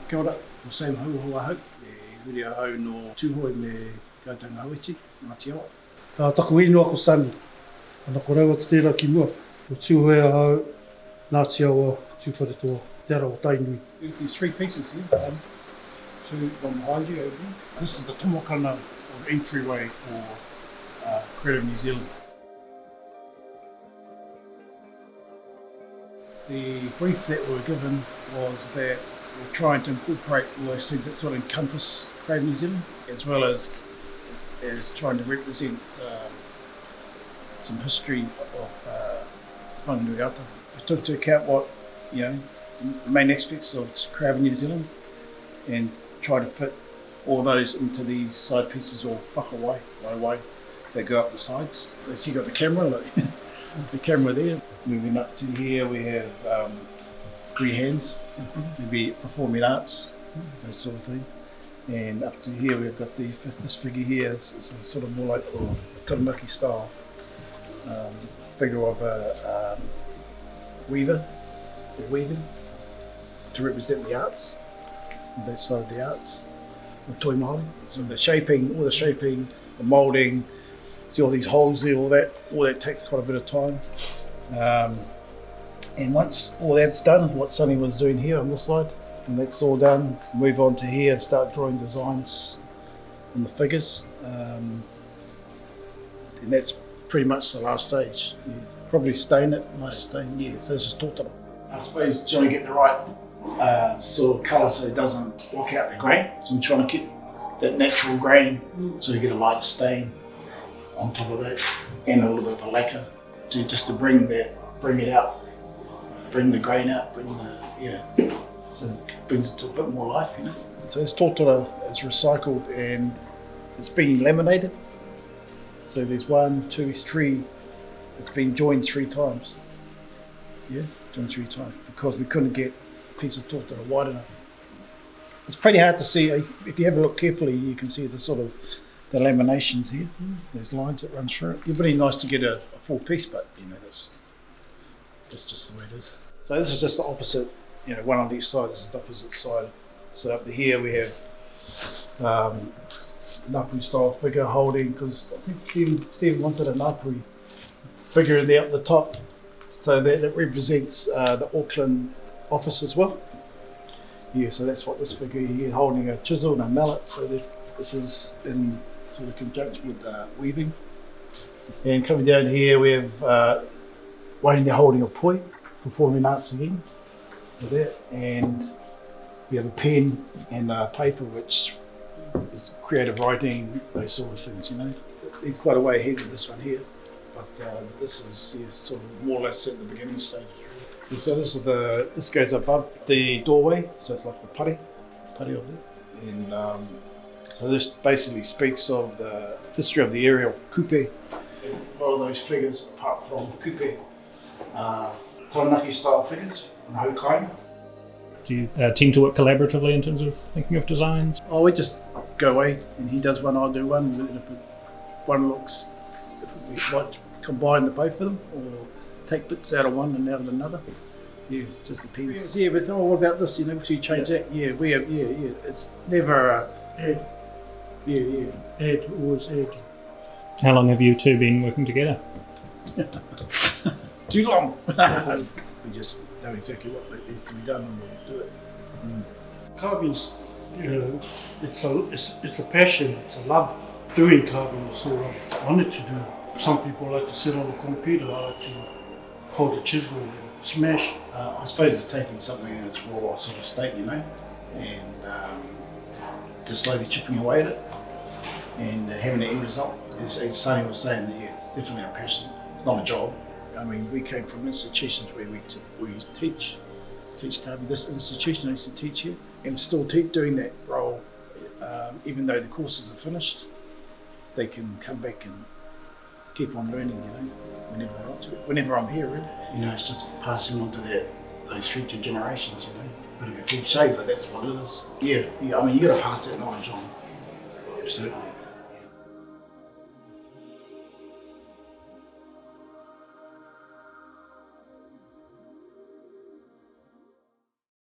Kia ora, ko Sam Hauwaho, e huri ahau no tūhoi me tautanga hauiti, Ngāti Awa. Taku inua ko Sonny, ana ko rewa te tērā ki mua. Ko tūhoi ahau, Ngāti Awa, tūwharetoa, te ara o Tainui. There's three pieces here, one behind you over here. This is the Tomokanga, or the entryway for Creative New Zealand. The brief that we were given was that we're trying to incorporate all those things that sort of encompass Creative New Zealand, as well as trying to represent some history of Te Whanganui-a-Tara. We took into account what, the main aspects of Creative New Zealand and try to fit all those into these side pieces or whakairo that go up the sides. So you got the camera, look, the camera there. Moving up to here, we have free hands, maybe performing arts, that sort of thing. And up to here, we've got this figure here. It's a sort of more like a taranaki style figure of a weaver, weaving to represent the arts, that side of the arts, or toi maori. So the shaping, the moulding, see all these holes there, all that takes quite a bit of time. And once all that's done, what Sonny was doing here on this side, and that's all done, move on to here and start drawing designs on the figures. And that's pretty much the last stage. Yeah. Probably stain it, nice stain, yeah. So this is tōtara. I suppose trying to get the right sort of colour so it doesn't block out the grain. So I'm trying to keep that natural grain so you get a lighter stain on top of that, and a little bit of a lacquer to bring it out, bring the grain out, so it brings it to a bit more life, So this tōtara is recycled and it's been laminated. So there's 1, 2, 3. It's been joined 3 times. Yeah, joined 3 times because we couldn't get a piece of tōtara wide enough. It's pretty hard to see. If you have a look carefully, you can see the sort of the laminations here. There's lines that run through it. It'd be really nice to get a full piece, but that's just the way it is. So this is just the opposite, one on each side. This is the opposite side. So up to here we have napui style figure holding, because I think Steve wanted a napui figure in there up the top, so that it represents the Auckland office as well. Yeah, so that's what this figure here, holding a chisel and a mallet. So this is in sort of conjunction with weaving. And coming down here we have Wayne holding a poi, performing arts again with that, and we have a pen and paper, which is creative writing, those sort of things, He's quite a way ahead with this one here, but this is sort of more or less at the beginning stages. Really. So this goes above the doorway, so it's like the pari of it, and so this basically speaks of the history of the area of Kupe. A lot of those figures, apart from Kupe, taranaki style figures from Hauwaho. Do you tend to work collaboratively in terms of thinking of designs? Oh, we just go away and he does one, I'll do one. And if we like to combine the both of them or take bits out of one and out of another. Yeah, just depends. Yeah, but what about this? Should you change that? Yeah, we have. Yeah. It's never. Add. Yeah. Add, always add. How long have you two been working together? Too long. We just know exactly what needs to be done and we'll do it. Carving's, it's a passion, it's a love. Doing carving is what I wanted to do. Some people like to sit on the computer, I like to hold a chisel and smash. I suppose it's taking something in its raw sort of state, and just slowly chipping away at it and having an end result. As Sonny was saying, it's definitely a passion. It's not a job. I mean, we came from institutions where we teach carving. This institution I used to teach here, and still doing that role, even though the courses are finished. They can come back and keep on learning, whenever they want to. Whenever I'm here, really. It's just passing on to those future generations, Bit of a cliche, but that's what it is. Yeah. I mean, you got to pass that knowledge on. Absolutely.